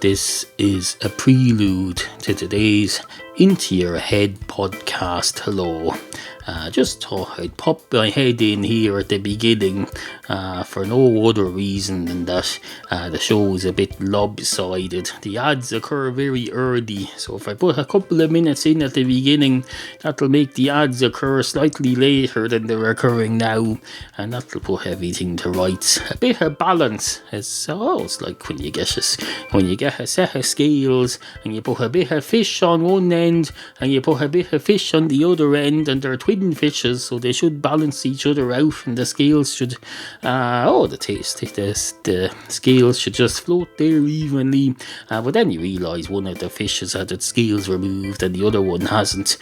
This is a prelude to today's Into Your Head podcast. Hello. Just thought I'd pop my head in here at the beginning for no other reason than that the show is a bit lopsided. The ads occur very early, so if I put a couple of minutes in at the beginning, that'll make the ads occur slightly later than they're occurring now, and that'll put everything to rights. A bit of balance. It's like when you get a set of scales and you put a bit of fish on one end and you put a bit of fish on the other end, and they're twin fishes, so they should balance each other out, and the scales should the scales should just float there evenly, but then you realise one of the fishes had its scales removed and the other one hasn't,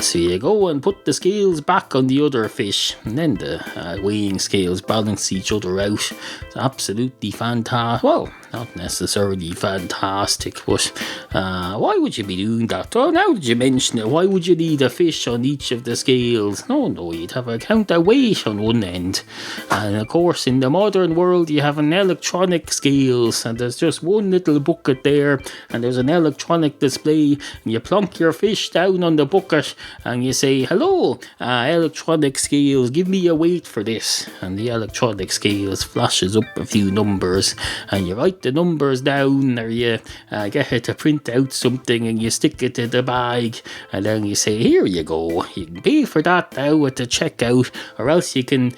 so you go and put the scales back on the other fish, and then the weighing scales balance each other out. It's absolutely fantastic. Well, not necessarily fantastic, but why would you be doing that? Oh, now that you mention it, why would you need a fish on each of the scales? No, you'd have a counterweight on one end, and of course in the modern world you have an electronic scales, and there's just one little bucket there, and there's an electronic display, and you plonk your fish down on the bucket and you say, hello, electronic scales, give me a weight for this, and the electronic scales flashes up a few numbers, and you write the numbers down, or you get it to print out something and you stick it in the bag, and then you say, here you go, you can pay for that now at the checkout, or else you can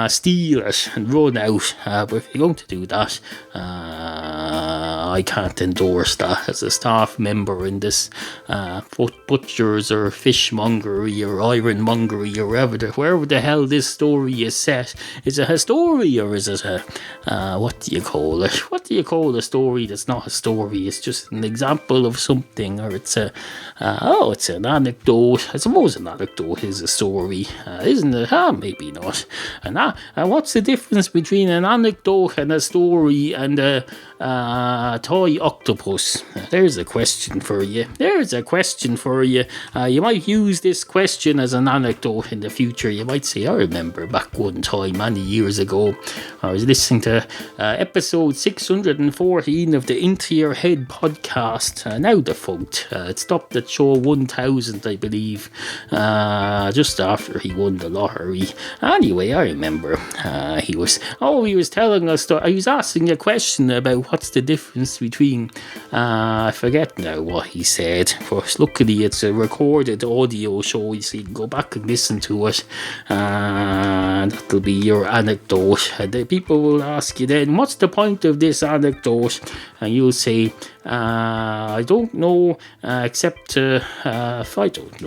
steal it and run out, but if you're going to do that, I can't endorse that as a staff member in this butchers or fishmongery or ironmongery or wherever the hell this story is set. Is it a story, or is it what do you call it? What do you call a story that's not a story? It's just an example of something, or it's it's an anecdote. I suppose an anecdote is a story, isn't it? Maybe not. And what's the difference between an anecdote and a story and a toy octopus? There's a question for you. You might use this question as an anecdote in the future. You might say, I remember back one time many years ago, I was listening to episode 614 of the Into Your Head podcast, now defunct. It stopped at show 1000, I believe, just after he won the lottery. Anyway, I remember he was telling us that I was asking a question about what's the difference between I forget now what he said, but luckily it's a recorded audio show, so you can go back and listen to it, and that'll be your anecdote, and the people will ask you then, what's the point of this anecdote? And you'll say, I don't know, except I don't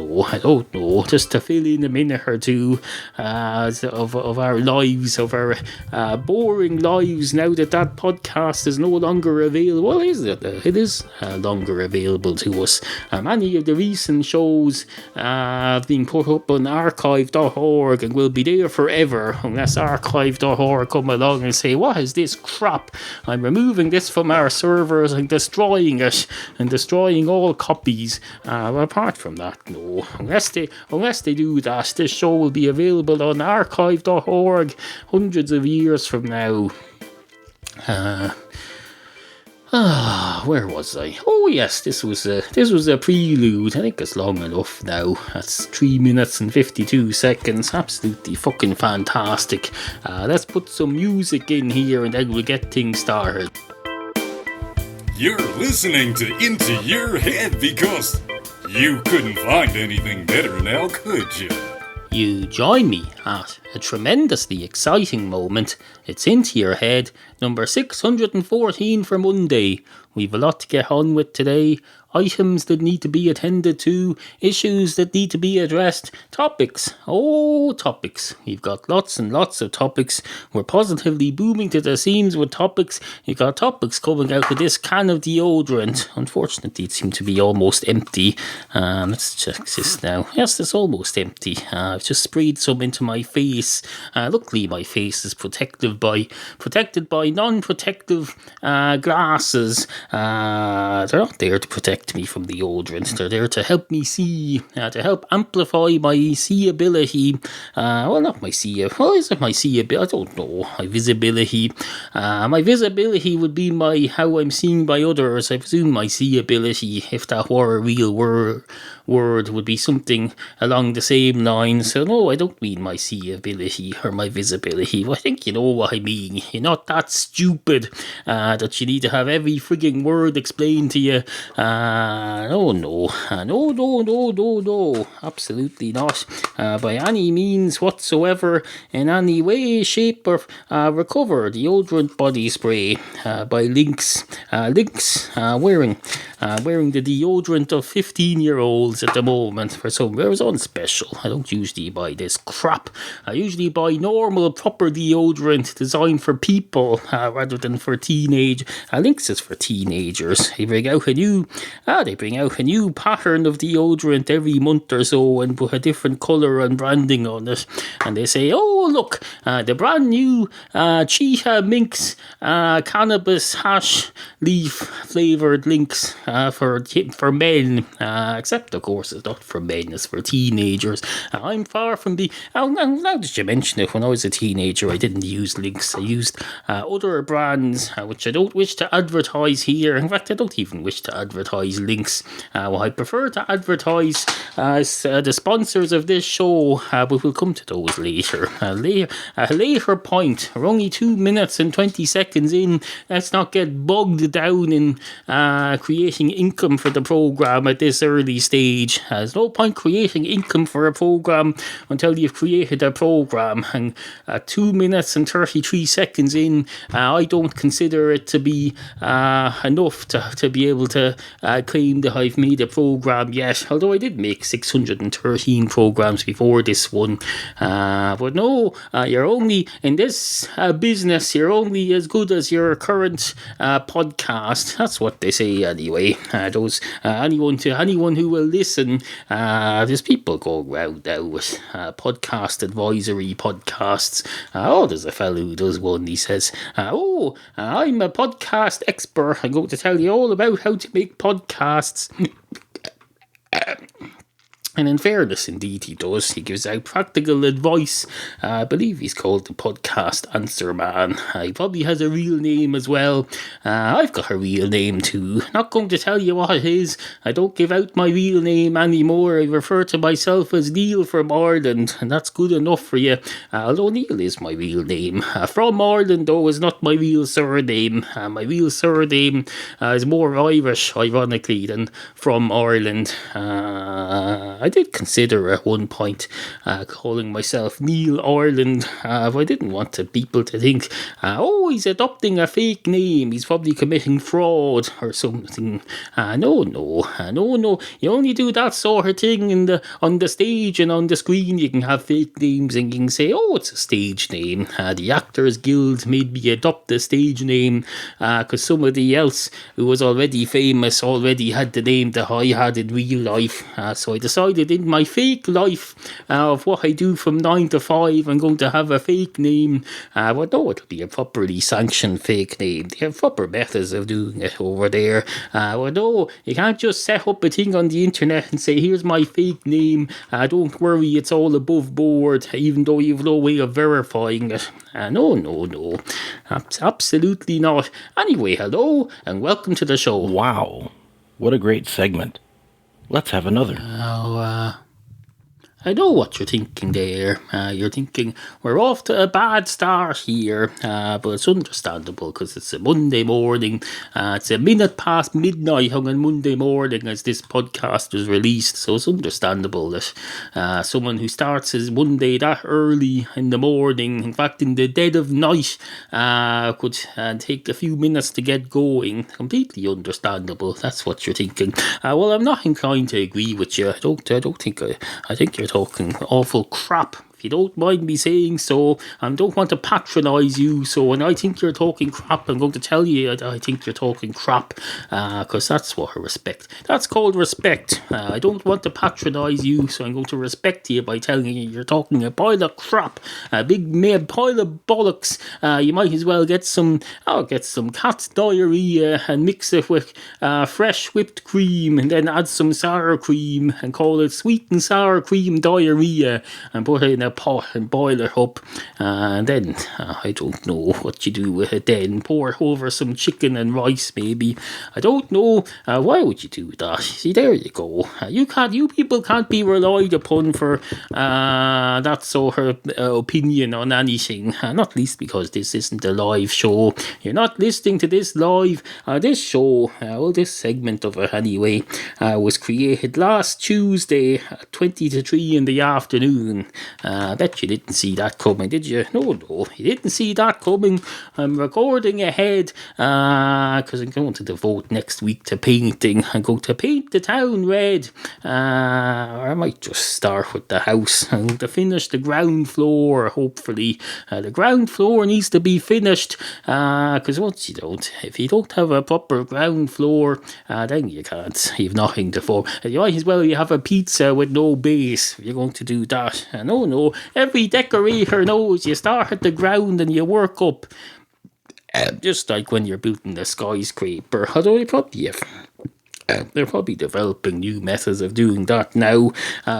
know, just to fill in a minute or two of our lives, of our boring lives, now that podcast is no longer available. Well, it is longer available to us. Many of the recent shows have been put up on archive.org and will be there forever, unless archive.org come along and say, what is this crap? I'm removing this from our servers and destroying it, and destroying all copies. Apart from that, no. Unless they do that, this show will be available on archive.org hundreds of years from now. Where was I? Oh yes, this was a prelude. I think it's long enough now. That's 3 minutes and 52 seconds. Absolutely fucking fantastic. Let's put some music in here and then we'll get things started. You're listening to Into Your Head because you couldn't find anything better now, could you? You join me at a tremendously exciting moment. It's Into Your Head, number 614 for Monday. We've a lot to get on with today. Items that need to be attended to, issues that need to be addressed, topics. We've got lots and lots of topics. We're positively booming to the seams with topics. You've got topics coming out of this can of deodorant. Unfortunately, it seemed to be almost empty. Let's check this now. Yes, it's almost empty. I've just sprayed some into my face. Luckily, my face is protected by non-protective glasses. They're not there to protect protect me from deodorants. They're there to help me see, to help amplify my see-ability. Not my see. Is it my see-ability? I don't know. My visibility. My visibility would be how I'm seen by others. I presume my see-ability, if that were a real word, would be something along the same lines. So no, I don't mean my see-ability or my visibility. I think you know what I mean. You're not that stupid that you need to have every frigging word explained to you. No, absolutely not. By any means whatsoever, in any way, shape, or recover deodorant body spray by Lynx. Wearing the deodorant of 15-year-olds at the moment for some reason special. I don't usually buy this crap. I usually buy normal, proper deodorant designed for people rather than for teenage. Lynx is for teenagers. They bring out a new pattern of deodorant every month or so and put a different colour and branding on it. And they say, oh look, the brand new Cheetah Minx cannabis hash leaf flavoured Lynx for men, except of course it's not for men, it's for teenagers. I'm far from the... now that you mention it, when I was a teenager I didn't use Lynx. I used other brands which I don't wish to advertise here. In fact, I don't even wish to advertise Lynx. I prefer to advertise the sponsors of this show, but we'll come to those later. A later point. We're only 2 minutes and 20 seconds in. Let's not get bogged down in creating income for the program at this early stage. There's no point creating income for a program until you've created a program. And 2 minutes and 33 seconds in, I don't consider it to be enough to be able to claim that I've made a program yet. Although I did make 613 programs before this one. But no, you're only in this business. You're only as good as your current podcast. That's what they say anyway. Anyone who will listen. There's people going around now with podcast advisory podcasts. There's a fellow who does one. He says, I'm a podcast expert. I'm going to tell you all about how to make podcasts. And in fairness, indeed, he does. He gives out practical advice. I believe he's called the Podcast Answer Man. He probably has a real name as well. I've got a real name too. Not going to tell you what it is. I don't give out my real name anymore. I refer to myself as Neil from Ireland, and that's good enough for you. Although Neil is my real name. From Ireland, though, is not my real surname. My real surname is more Irish, ironically, than from Ireland. I did consider at one point calling myself Neil Ireland, but I didn't want people to think, he's adopting a fake name, he's probably committing fraud or something. No. You only do that sort of thing on the stage and on the screen. You can have fake names and you can say, it's a stage name. The Actors Guild made me adopt a stage name because somebody else who was already famous already had the name that I had in real life. So I decided in my fake life of what I do from 9 to 5, I'm going to have a fake name. But no, it'll be a properly sanctioned fake name. They have proper methods of doing it over there. But no, you can't just set up a thing on the internet and say, here's my fake name. Don't worry, it's all above board, even though you've no way of verifying it. No. Absolutely not. Anyway, hello, and welcome to the show. Wow, what a great segment. Let's have another. I know what you're thinking there. You're thinking, we're off to a bad start here. But it's understandable because it's a Monday morning. It's a minute past midnight on a Monday morning as this podcast was released. So it's understandable that someone who starts his Monday that early in the morning, in fact in the dead of night, could take a few minutes to get going. Completely understandable. That's what you're thinking. Well, I'm not inclined to agree with you. I think you're talking awful crap if you don't mind me saying so. I don't want to patronise you, so when I think you're talking crap, I'm going to tell you I think you're talking crap, because that's what I respect. That's called respect. I don't want to patronise you, so I'm going to respect you by telling you you're talking a pile of crap, a big pile of bollocks. You might as well get some cat's diarrhea and mix it with fresh whipped cream, and then add some sour cream and call it sweet and sour cream diarrhea, and put it in a pot and boil it up, and then I don't know what you do with it then. Pour it over some chicken and rice maybe. I don't know. Why would you do that? See, there you go. You people can't be relied upon for that sort of opinion on anything, not least because this isn't a live show. You're not listening to this live. This show, this segment of it anyway, was created last Tuesday at 20 to 3 in the afternoon. I bet you didn't see that coming, did you? No, you didn't see that coming. I'm recording ahead because I'm going to devote next week to painting. I'm going to paint the town red. Or I might just start with the house. I'm going to finish the ground floor, hopefully. The ground floor needs to be finished because if you don't have a proper ground floor, then you can't. You've nothing to form. You might as well have a pizza with no base if you're going to do that. No. Every decorator knows you start at the ground and you work up. Just like when you're building a skyscraper. Although they're probably developing new methods of doing that now.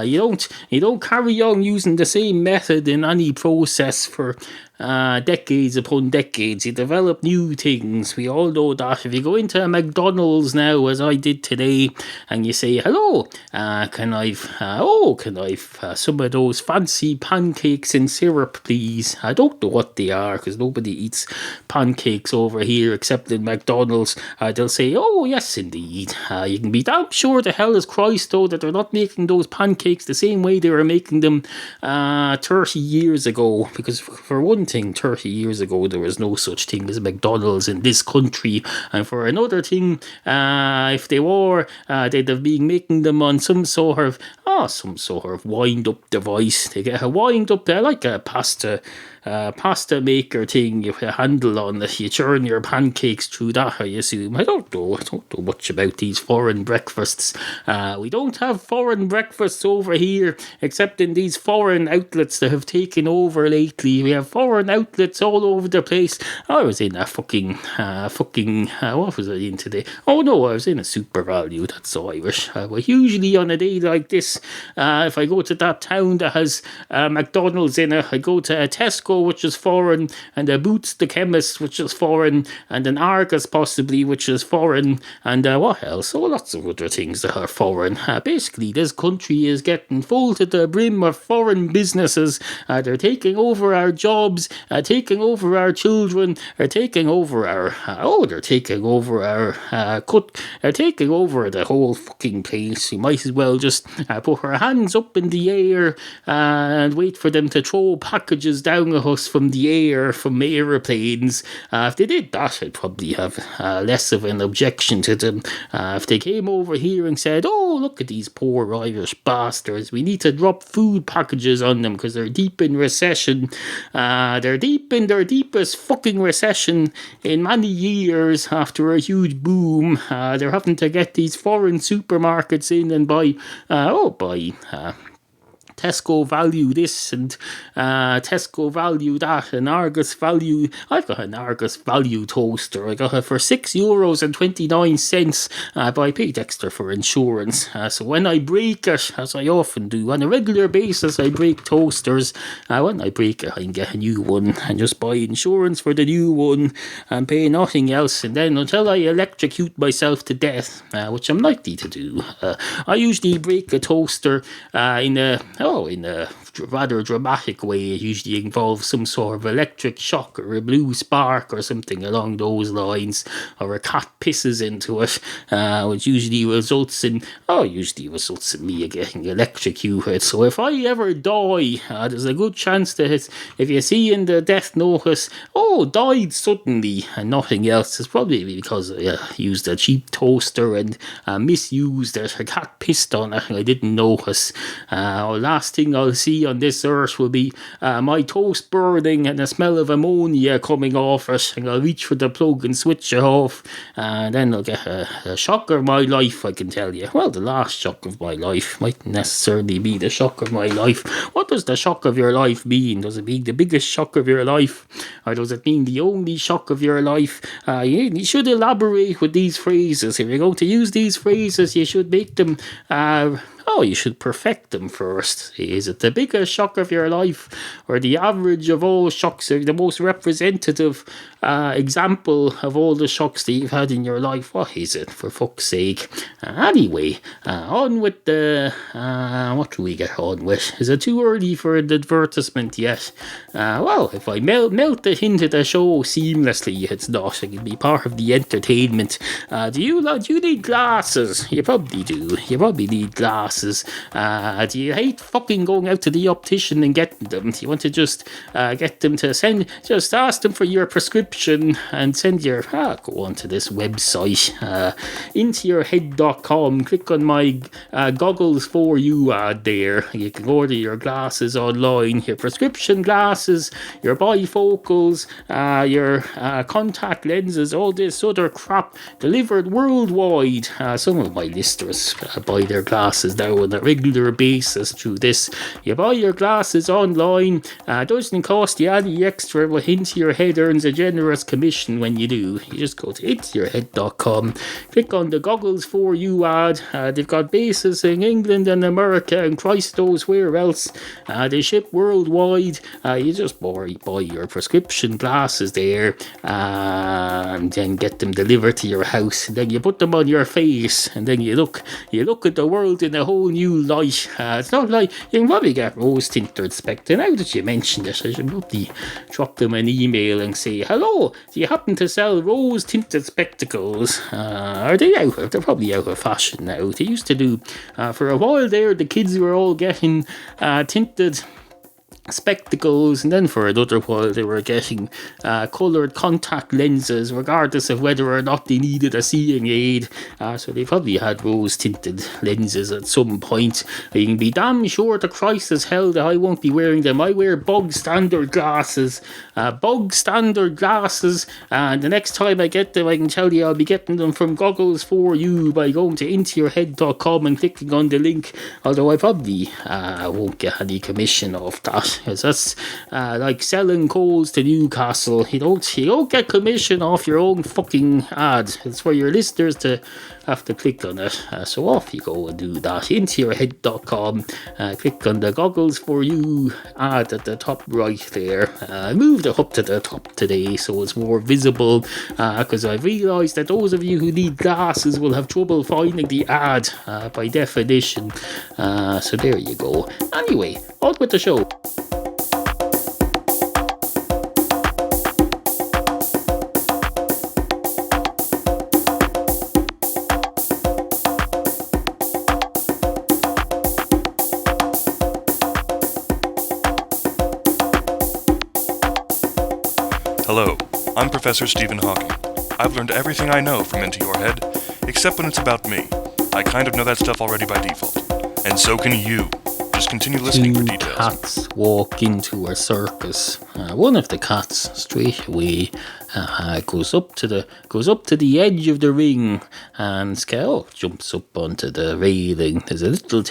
You don't carry on using the same method in any process for decades upon decades. You develop new things. We all know that. If you go into a McDonald's now, as I did today, and you say, hello, can I have some of those fancy pancakes in syrup, please? I don't know what they are, because nobody eats pancakes over here except in McDonald's. They'll say, oh, yes, indeed. You can be damn sure the hell is Christ, though, that they're not making those pancakes the same way they were making them 30 years ago, because for one thing, 30 years ago there was no such thing as McDonald's in this country, and for another thing, if they were, they'd have been making them on some sort of wind up device. They get a wind up there like a pasta maker thing. You have a handle on it. You churn your pancakes through that, I assume. I don't know much about these foreign breakfasts. We don't have foreign breakfasts over here, except in these foreign outlets that have taken over lately. We have foreign outlets all over the place. I was in a what was I in today? Oh no, I was in a Super Value. That's so Irish. But usually on a day like this, if I go to that town that has McDonald's in it, I go to a Tesco, which is foreign, and a Boots the Chemist, which is foreign, and an Argos possibly, which is foreign, and what else? Oh, lots of other things that are foreign. Basically, this country is getting full to the brim of foreign businesses. They're taking over our jobs, taking over our children, they're taking over they're taking over they're taking over the whole fucking place. You might as well just put our hands up in the air and wait for them to throw packages down at us from the air, from aeroplanes. If they did that, I'd probably have less of an objection to them. If they came over here and said, oh, look at these poor Irish bastards, we need to drop food packages on them because they're deep in recession. They're deep in their deepest fucking recession in many years after a huge boom. They're having to get these foreign supermarkets in and buy Tesco value this and Tesco value that, and Argos value. I've got an Argos value toaster. I got it for €6.29, but I paid extra for insurance. So when I break it, as I often do on a regular basis, I break toasters. When I break it, I can get a new one and just buy insurance for the new one and pay nothing else. And then until I electrocute myself to death, which I'm likely to do, I usually break a toaster in a rather dramatic way. It usually involves some sort of electric shock or a blue spark or something along those lines, or a cat pisses into it, which usually results in me getting electrocuted. So if I ever die, there's a good chance that if you see in the death notice, died suddenly and nothing else, it's probably because I used a cheap toaster and misused it. A cat pissed on it and I didn't notice. last thing I'll see on this earth will be my toast burning and the smell of ammonia coming off it, and I'll reach for the plug and switch it off, and then I'll get a shock of my life, I can tell you. Well, the last shock of my life mightn't necessarily be the shock of my life. What does the shock of your life mean? Does it mean the biggest shock of your life? Or does it mean the only shock of your life? You should elaborate with these phrases. If you're going to use these phrases, you should make them... you should perfect them first. Is it the biggest shock of your life, or the average of all shocks, or the most representative example of all the shocks that you've had in your life? What is it, for fuck's sake? Anyway, on with the... what do we get on with? Is it too early for an advertisement yet? If I melt it into the show seamlessly, it's not. It can be part of the entertainment. Do you need glasses? You probably do. You probably need glasses. Do you hate fucking going out to the optician and getting them? Do you want to just get them to just ask them for your prescription and send your... go on to this website, intoyourhead.com, click on my goggles for you ad there. You can order your glasses online, your prescription glasses, your bifocals, your contact lenses, all this other crap delivered worldwide. Some of my listeners buy their glasses now on a regular basis through this. You buy your glasses online, doesn't cost you any extra, but Into Your Head earns a generous commission when you do. You just go to intoyourhead.com, click on the goggles for you ad. They've got bases in England and America and Christ knows where else. They ship worldwide. You just buy your prescription glasses there, and then get them delivered to your house. And then you put them on your face, and then you look at the world in a whole new light. It's not like you can probably get rose tinted spectacles. Now that you mentioned it, I should probably drop them an email and say, hello, do you happen to sell rose tinted spectacles? Are they out of? They're probably out of fashion now. They used to do for a while there. The kids were all getting tinted spectacles, and then for another while they were getting coloured contact lenses, regardless of whether or not they needed a seeing aid. So they probably had rose tinted lenses at some point. You can be damn sure to Christ as hell that I won't be wearing them. I wear bog standard glasses, and the next time I get them, I can tell you I'll be getting them from Goggles for You by going to intoyourhead.com and clicking on the link, although I probably won't get any commission off that. Because that's like selling coals to Newcastle. You don't get commission off your own fucking ad. It's for your listeners to have to click on it. So off you go and do that. Intoyourhead.com. Click on the Goggles for You ad at the top right there. I moved it up to the top today so it's more visible, because I've realised that those of you who need glasses will have trouble finding the ad by definition. So there you go. Anyway, on with the show. Hello, I'm Professor Stephen Hawking. I've learned everything I know from Into Your Head, except when it's about me. I kind of know that stuff already by default. And so can you. Just continue listening for details. Cats walk into a circus. One of the cats straight away goes up to the edge of the ring and jumps up onto the railing. There's a little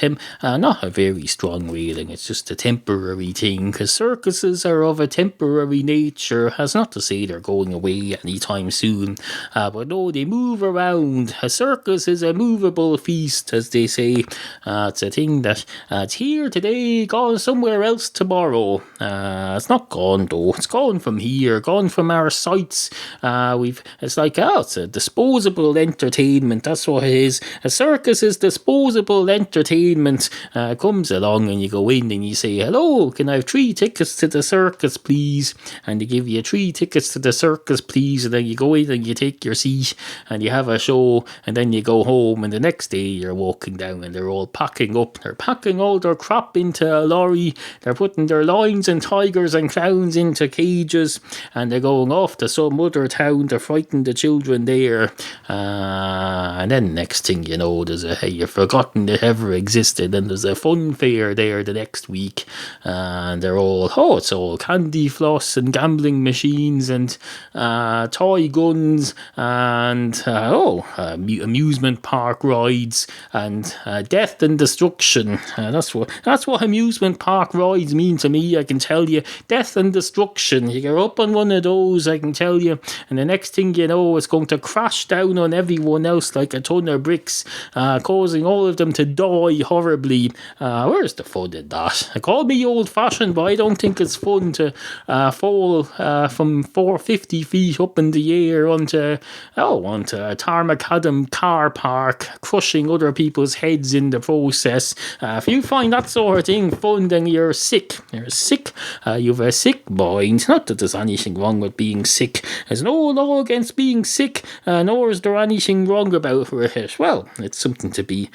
not a very strong railing. It's just a temporary thing, because circuses are of a temporary nature. That's not to say they're going away anytime soon, but no, they move around. A circus is a movable feast, as they say. It's a thing that it's here today, gone somewhere else tomorrow. It's not gone though. It's gone from here, gone from our sights. It's a disposable entertainment. That's what it is. A circus is disposable entertainment. Comes along and you go in and you say, hello, can I have 3 tickets to the circus, please? And they give you 3 tickets to the circus, please. And then you go in and you take your seat and you have a show, and then you go home, and the next day you're walking down and they're all packing up. They're packing all their crap into a lorry. They're putting their lions and tigers and clowns into cages, and they're going off to some other town to frighten the children there. And then next thing you know, there's you've forgotten it ever existed, and there's a fun fair there the next week. And they're all, it's all candy floss and gambling machines and toy guns and amusement park rides and death and destruction. That's what amusement park rides mean to me, I can tell you. Death and destruction. You get up on one of those, I can tell you, and the next thing you know, it's going to crash down on everyone else like a ton of bricks, causing all of them to die horribly. Where's the fun in that? Call me old-fashioned, but I don't think it's fun to fall from 450 feet up in the air onto a Tarmacadam car park, crushing other people's heads in the process. If you find that sort of thing fun, then you're sick. You've a sick mind. Not that there's anything wrong with being sick. There's no law against being sick, nor is there anything wrong about it. Well, it's something to be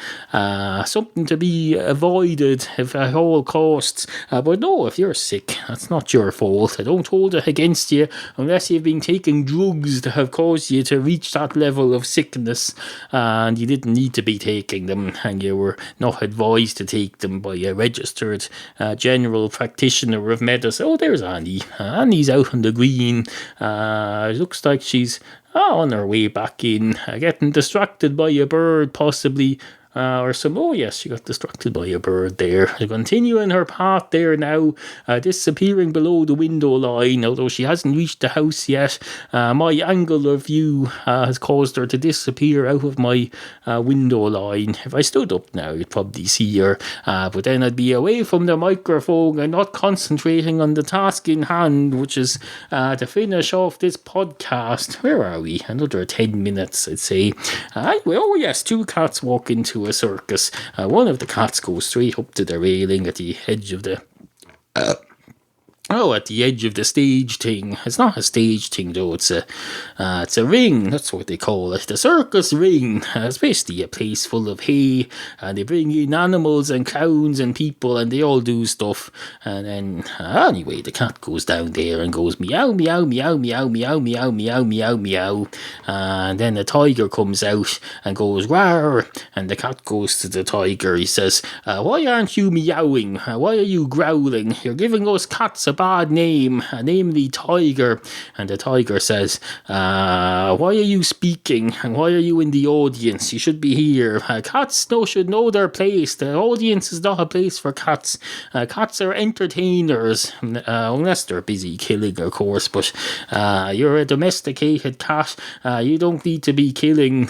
avoided at all costs. But no, if you're sick, that's not your fault. I don't hold it against you unless you've been taking drugs that have caused you to reach that level of sickness, and you didn't need to be taking them, and you were not advised to take them by a registered general practitioner of medicine. Oh, there's Annie. Annie's out on the green. It looks like she's on her way back in, getting distracted by a bird, possibly. She got distracted by a bird there. Continuing her path there now, disappearing below the window line, although she hasn't reached the house yet. My angle of view has caused her to disappear out of my window line. If I stood up now, you'd probably see her, but then I'd be away from the microphone and not concentrating on the task in hand, which is to finish off this podcast. Where are we? Another 10 minutes, I'd say. Yes, two cats walk into a circus. One of the cats goes straight up to the railing at the edge of the stage thing. It's not a stage thing though, it's a ring, that's what they call it. The circus ring. It's basically a place full of hay, and they bring in animals and clowns and people, and they all do stuff. And then, anyway, the cat goes down there and goes meow, meow, meow, meow, meow, meow, meow, meow, meow. And then the tiger comes out and goes rawr, and the cat goes to the tiger. He says, why aren't you meowing? Why are you growling? You're giving us cats a bad name, namely Tiger. And the tiger says, why are you speaking, and why are you in the audience? You should be here. Cats should know their place. The audience is not a place for cats. Cats are entertainers, unless they're busy killing, of course, but you're a domesticated cat. You don't need to be killing,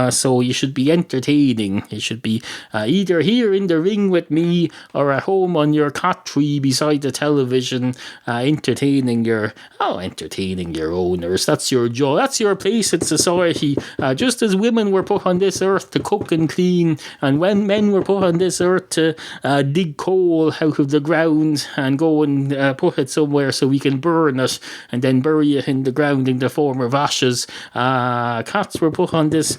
so you should be entertaining. You should be either here in the ring with me or at home on your cat tree beside the television, entertaining your owners. That's your job. That's your place in society. Just as women were put on this earth to cook and clean, and when men were put on this earth to dig coal out of the ground and go and put it somewhere so we can burn it and then bury it in the ground in the form of ashes. Cats were put on this.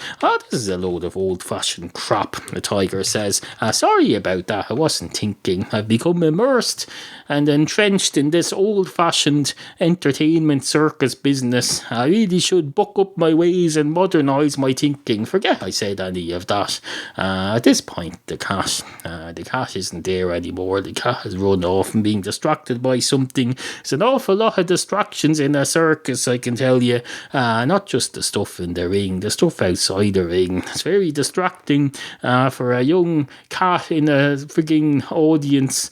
This is a load of old-fashioned crap, the tiger says. Sorry about that. I wasn't thinking. I've become immersed and entrenched in this old-fashioned entertainment circus business. I really should buck up my ways and modernise my thinking. Forget I said any of that. At this point, the cat isn't there anymore. The cat has run off and being distracted by something. There's an awful lot of distractions in a circus, I can tell you. Not just the stuff in the ring, the stuff outside the ring. It's very distracting for a young cat in a frigging audience.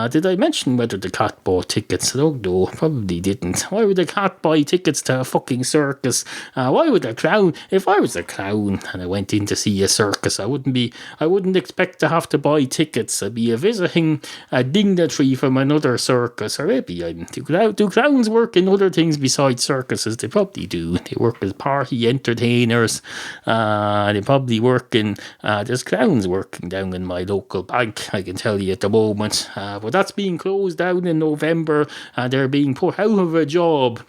Did I mention whether the cat bought tickets? I don't know. Probably didn't. Why would a cat buy tickets to a fucking circus? Why would a clown? If I was a clown and I went in to see a circus, I wouldn't expect to have to buy tickets. I'd be visiting a dignitary from another circus, or maybe do clowns work in other things besides circuses? They probably do. They work as party entertainers. They probably work in. There's clowns working down in my local bank, I can tell you at the moment. But that's being closed down in November, and they're being put out of a job.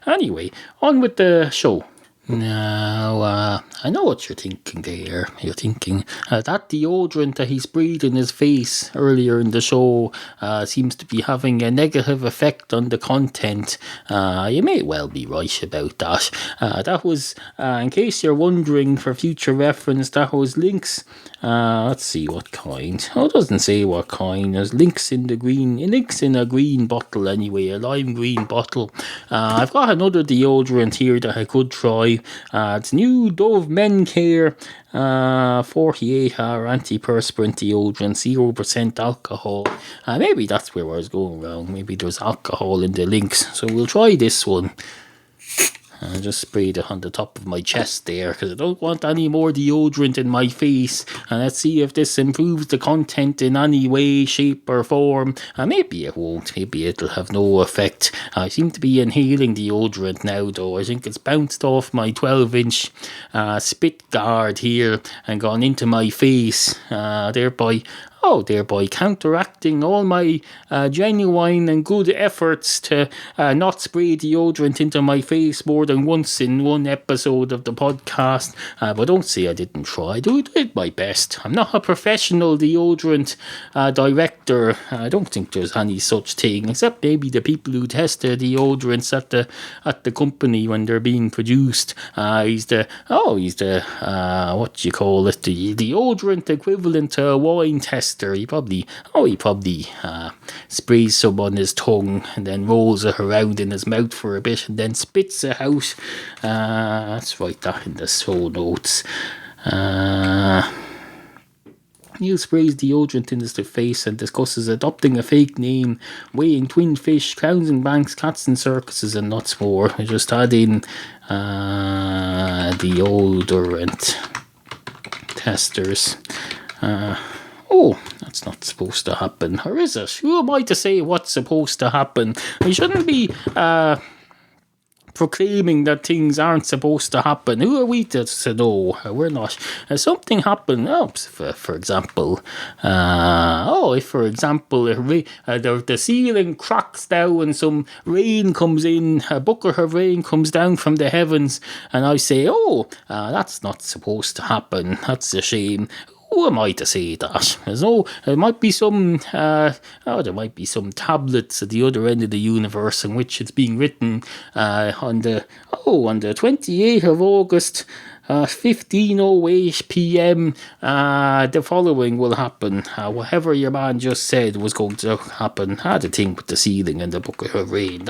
Anyway, on with the show. Now, I know what you're thinking there. You're thinking that deodorant that he's breathed in his face earlier in the show seems to be having a negative effect on the content. You may well be right about that. That was, in case you're wondering for future reference, that was Lynx. Let's see what kind. Oh, it doesn't say what kind. There's Lynx in a green bottle anyway, a lime green bottle. I've got another deodorant here that I could try. It's new Dove Men Care 48-hour antiperspirant deodorant, 0% alcohol. Maybe that's where I was going wrong. Maybe there's alcohol in the Lynx. So we'll try this one. I just sprayed it on the top of my chest there because I don't want any more deodorant in my face. And let's see if this improves the content in any way, shape or form. Maybe it won't. Maybe it'll have no effect. I seem to be inhaling deodorant now though. I think it's bounced off my 12-inch spit guard here and gone into my face, thereby counteracting all my genuine and good efforts to not spray deodorant into my face more than once in one episode of the podcast. But don't say I didn't try. I did my best. I'm not a professional deodorant director. I don't think there's any such thing, except maybe the people who test the deodorants at the company when they're being produced. He's the what do you call it? The deodorant equivalent to a wine tester. He probably sprays some on his tongue and then rolls it around in his mouth for a bit and then spits it out. Let's write that in the show notes. Neil sprays deodorant in his face and discusses adopting a fake name, weighing twin fish, clowns and banks, cats and circuses, and lots more. I just add in deodorant testers. That's not supposed to happen. Or is it? Who am I to say what's supposed to happen? We shouldn't be proclaiming that things aren't supposed to happen. Who are we to know? We're not. Something happened. For example, the ceiling cracks down and some rain comes in, a bucket of rain comes down from the heavens, and I say, that's not supposed to happen. That's a shame. Who am I to say that? There might be some tablets at the other end of the universe in which it's being written on the 28th of August, 15:08 p.m. The following will happen. Whatever your man just said was going to happen. The thing with the ceiling and the bucket of rain.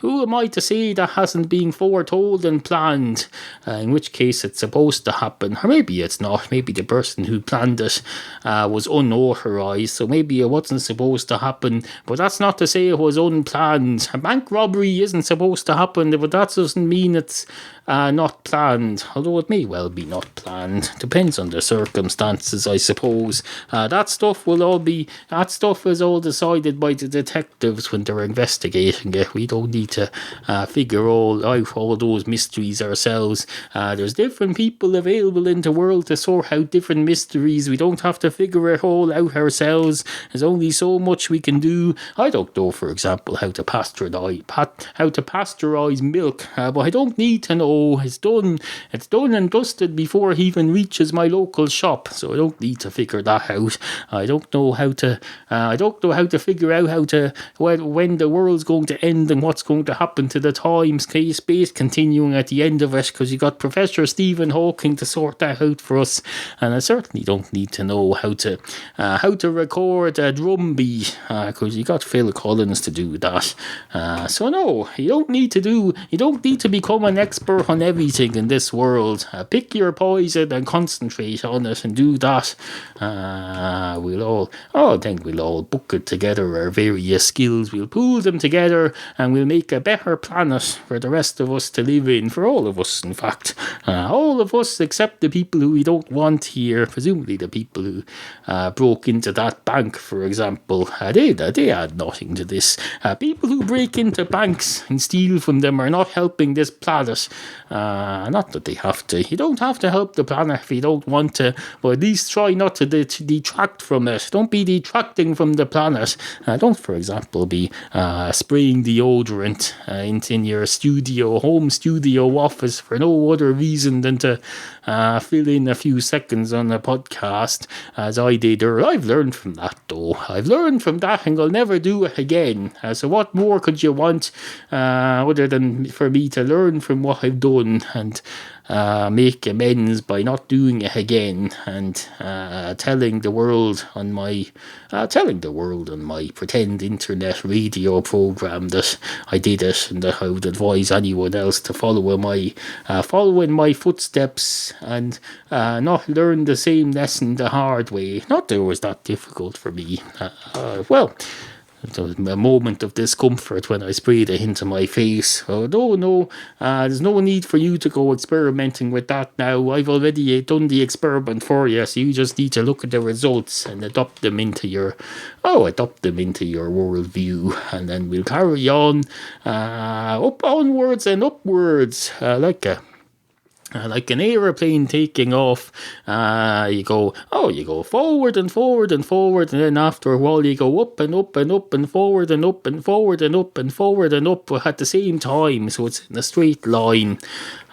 Who am I to say that hasn't been foretold and planned? In which case it's supposed to happen. Or maybe it's not. Maybe the person who planned it was unauthorized. So maybe it wasn't supposed to happen. But that's not to say it was unplanned. A bank robbery isn't supposed to happen. But that doesn't mean it's not planned. Although it may well be not planned. Depends on the circumstances, I suppose. That stuff is all decided by the detectives when they're investigating it. We don't need to figure out all those mysteries ourselves. There's different people available in the world to sort out different mysteries. We don't have to figure it all out ourselves. There's only so much we can do. I don't know, for example, how to pasteurize milk, but I don't need to know. It's done and dusted before he even reaches my local shop, so I don't need to figure that out. I don't know how to figure out when the world's going to end and what's going to happen to the time space continuing at the end of it, because you got Professor Stephen Hawking to sort that out for us, and I certainly don't need to know how to record a drum beat, because you got Phil Collins to do that. So no, you don't need to become an expert on everything in this world. Pick your poison and concentrate on it and do that. We'll all bucket together our various skills. We'll pool them together and we'll make a better planet for the rest of us to live in, for all of us in fact. all of us, except the people who we don't want here, presumably the people who broke into that bank, for example, they had nothing to this. People who break into banks and steal from them are not helping this planet. Not that they have to. You don't have to help the planet if you don't want to, but at least try not to detract from it. Don't be detracting from the planet. Don't, for example, be spraying deodorant in your home studio office for no other reason than to fill in a few seconds on a podcast, as I did. I've learned from that, though. I've learned from that, and I'll never do it again. So what more could you want other than for me to learn from what I've done and make amends by not doing it again, and telling the world on my pretend internet radio program that I did it, and that I would advise anyone else to follow in my footsteps and not learn the same lesson the hard way. Not that it was that difficult for me. A moment of discomfort when I sprayed it into my face. No, there's no need for you to go experimenting with that now. I've already done the experiment for you, so you just need to look at the results and adopt them into your worldview, and then we'll carry on onwards and upwards, like an aeroplane taking off. You go forward and forward and forward, and then after a while you go up and up and up and forward and up and forward and up and forward and up at the same time. So it's in a straight line,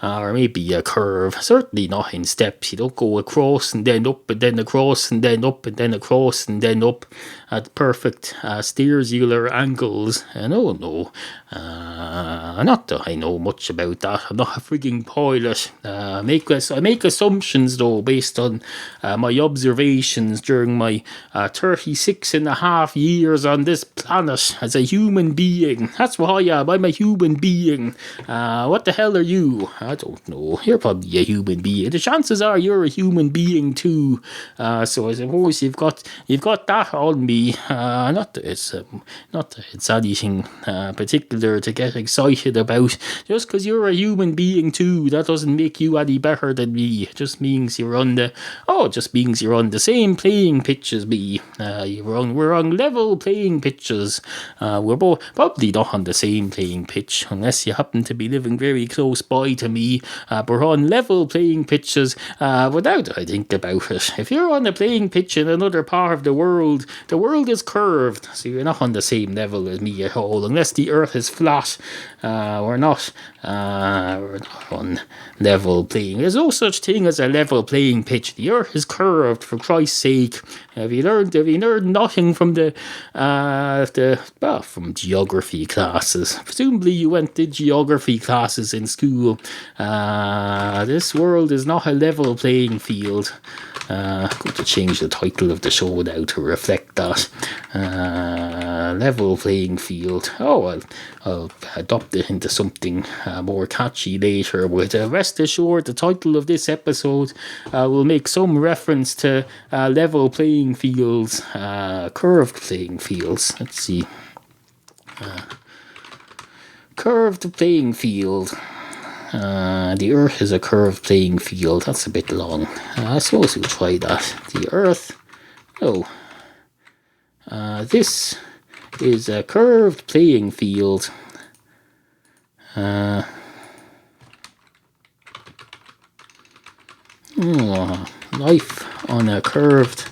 or maybe a curve. Certainly not in steps. You don't go across and then up and then across and then up and then across and then up at perfect steersular angles. No. Not that I know much about that. I'm not a frigging pilot. I make assumptions, though, based on my observations during my 36 and a half years on this planet as a human being. That's what I am. I'm a human being. What the hell are you? I don't know. You're probably a human being. The chances are you're a human being too. So I suppose you've got that on me. Not that it's anything particular to get excited about. Just because you're a human being too, that doesn't make you any better than me. It just means you're on the same playing pitch as me. We're on level playing pitches. We're both probably not on the same playing pitch unless you happen to be living very close by to me. We're on level playing pitches without I think about it. If you're on a playing pitch in another part of the world is curved, so you're not on the same level as me at all. Unless the earth is flat, we're not on level playing. There's no such thing as a level playing pitch. The earth is curved, for Christ's sake. Have you learned nothing from from geography classes? Presumably you went to geography classes in school. This world is not a level playing field. I'm going to change the title of the show now to reflect that. Level playing field. I'll adopt it into something more catchy later. But rest assured, the title of this episode will make some reference to level playing fields, curved playing fields. Let's see. Curved playing field. The earth is a curved playing field. That's a bit long. I suppose we'll try that. The earth. This is a curved playing field. Life on a curved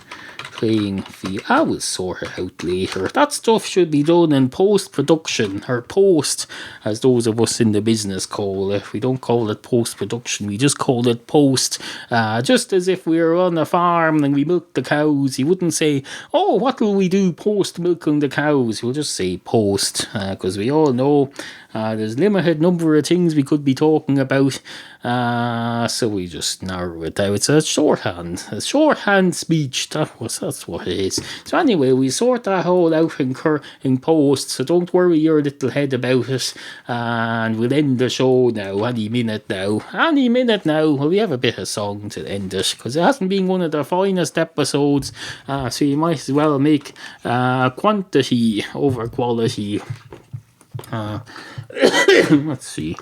playing field. I will sort it out later. That stuff should be done in post-production, or post, as those of us in the business call it. We don't call it post-production, we just call it post. Just as if we were on a farm and we milk the cows, you wouldn't say, what will we do post-milking the cows? You'll just say post, because we all know there's limited number of things we could be talking about, so we just narrow it down. It's a shorthand speech. That's what it is. So anyway, we sort that all out in post, so don't worry your little head about it, and we'll end the show now, any minute now. Well, we have a bit of song to end it, because it hasn't been one of the finest episodes, so you might as well make quantity over quality. Let's see.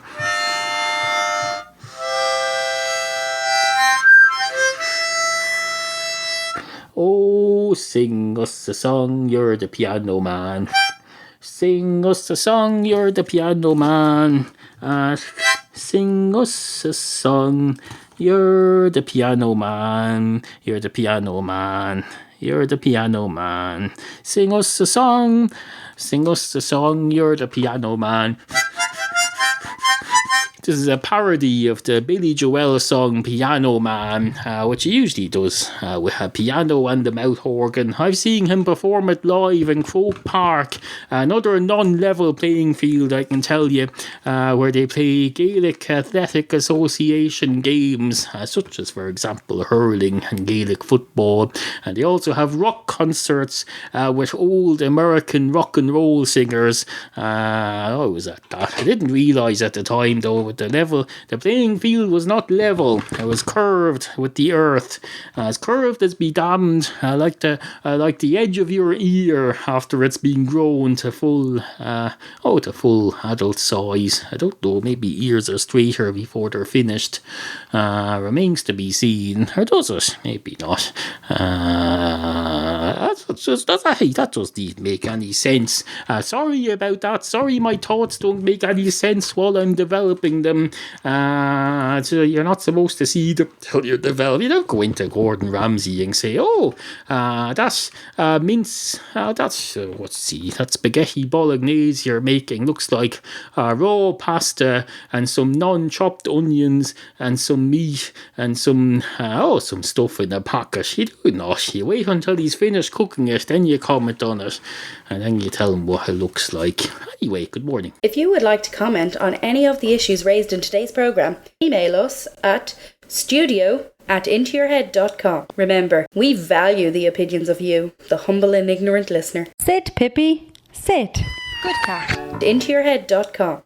Oh, sing us a song, you're the piano man. Sing us a song, you're the piano man. Sing us a song, you're the piano man. You're the piano man. You're the piano man. Sing us a song, you're the piano man. This is a parody of the Billy Joel song Piano Man, which he usually does with a piano and the mouth organ. I've seen him perform it live in Croke Park, another non-level playing field, I can tell you, where they play Gaelic Athletic Association games, such as, for example, hurling and Gaelic football. And they also have rock concerts with old American rock and roll singers. I was at that. I didn't realise at the time, though, the playing field was not level. It was curved with the earth, as curved as be damned, like the edge of your ear after it's been grown to full adult size. I don't know, maybe ears are straighter before they're finished. Remains to be seen, or does it? Maybe not. That doesn't make any sense. Sorry about that. Sorry, my thoughts don't make any sense while I'm developing them. So you're not supposed to see them till you're developed. You don't go into Gordon Ramsay and say, that's mince, that's spaghetti bolognese you're making. Looks like raw pasta and some non-chopped onions and some meat and some stuff in a packet. You do not. You wait until he's finished cooking it, then you comment on it, and then you tell him what it looks like. Anyway, good morning. If you would like to comment on any of the issues raised in today's programme, email us at studio@intoyourhead.com. Remember, we value the opinions of you, the humble and ignorant listener. Sit, Pippi, sit. Good cat. Intoyourhead.com.